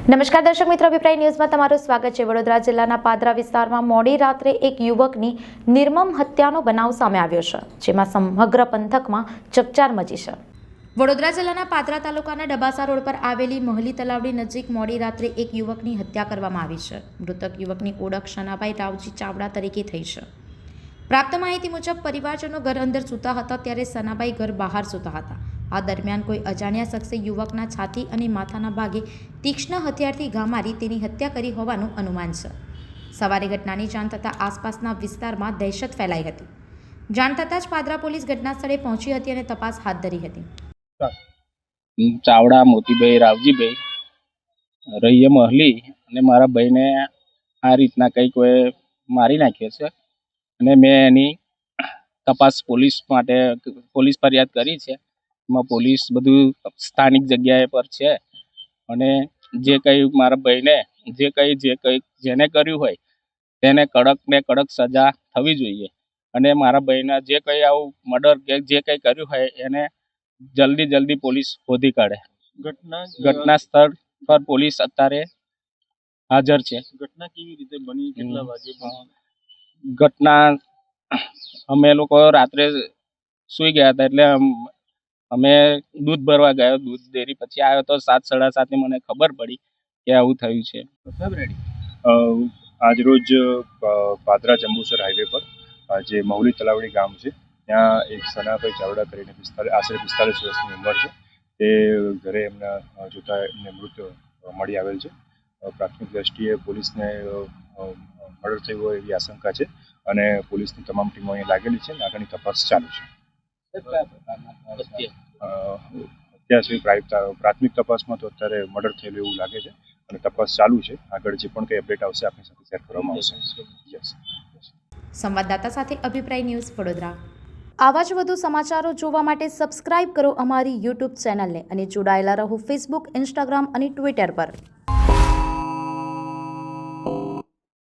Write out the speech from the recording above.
નમસ્કાર દર્શક મિત્રો, અભિપ્રાય ન્યૂઝમાં તમારું સ્વાગત છે। વડોદરા જિલ્લાના પાદરા વિસ્તારમાં મોડી રાત્રે એક યુવકની નિર્મમ હત્યાનો બનાવ સામે આવ્યો છે, જેમાં સમગ્ર પંથકમાં ચકચાર મચી છે। વડોદરા જિલ્લાના પાદરા તાલુકાના ડબાસા રોડ પર આવેલી મહલી તલાવડી નજીક મોડી રાત્રે એક યુવકની હત્યા કરવામાં આવી છે। મૃતક યુવકની ઓળખ શનાભાઈ રાવજી ચાવડા તરીકે થઈ છે। પ્રાપ્ત માહિતી મુજબ પરિવારજનો ઘર અંદર સૂતા હતા ત્યારે સનાભાઈ ઘર બહાર સૂતા હતા। આ દરમિયાન કોઈ અજાણ્યા શખ્સે યુવકના છાતી અને માથાના ભાગે તીક્ષ્ણ હથિયારથી ઘા મારી તેની હત્યા કરી હોવાનું અનુમાન છે। સવારે ઘટનાની જાણ થતાં આસપાસના વિસ્તારમાં દહેશત ફેલાઈ હતી। જાણ થતાં જ પાદરા પોલીસ ઘટના સ્થળે પહોંચી હતી અને તપાસ હાથ ધરી હતી। ચાવડા મોતીભાઈ રાવજીભાઈ રહીએ મહલી અને મારા ભાઈને આ રીતના કંઈક મારી નાખ્યો છે અને મેં એની તપાસ પોલીસ ફરિયાદ કરી છે। એમાં પોલીસ બધું સ્થાનિક જગ્યાએ પર છે અને જે કંઈ મારા ભાઈને જેને કર્યું હોય તેને કડક ને કડક સજા થવી જોઈએ અને મારા ભાઈના જે કંઈ આવું મર્ડર કે જે કંઈ કર્યું હોય એને જલ્દી પોલીસ શોધી કાઢે। ઘટના સ્થળ પર પોલીસ અત્યારે હાજર છે। ઘટના કેવી રીતે બની, કેટલા વાગે ઘટના અમે લોકો રાત્રે સૂઈ ગયા હતા એટલે અમે દૂધ ભરવા ગયો, દૂધ ડેરી પછી આવ્યો તો 7:30 મને ખબર પડી કે આવું થયું છે। આજરોજ પાદરા જંબુસર હાઈવે પર જે મહલી તલાવડી ગામ છે ત્યાં એક સનાભાઈ ચાવડા કરીને આશરે 45 વર્ષની ઉંમર છે, તે ઘરે એમના જોતા એમને મૃત મળી આવેલ છે। પ્રાથમિક દ્રષ્ટિએ પોલીસને મર્ડર થયું હોય એવી આશંકા છે અને પોલીસની તમામ ટીમો અહીં લાગેલી છે અને આગળની તપાસ ચાલુ છે। અત્યાર સુધી પ્રાથમિક તપાસમાં તો અત્યારે મર્ડર થયેલું એવું લાગે છે અને તપાસ ચાલુ છે। આગળ જે પણ કંઈ અપડેટ આવશે આપણી સાથે શેર કરવામાં આવશે। સંવાદદાતા સાથે અભિપ્રાય ન્યૂઝ, વડોદરા। આવા જ વધુ સમાચારો જોવા માટે સબસ્ક્રાઇબ કરો અમારી યુટ્યુબ ચેનલને અને જોડાયેલા રહો ફેસબુક, ઇન્સ્ટાગ્રામ અને ટ્વિટર પર।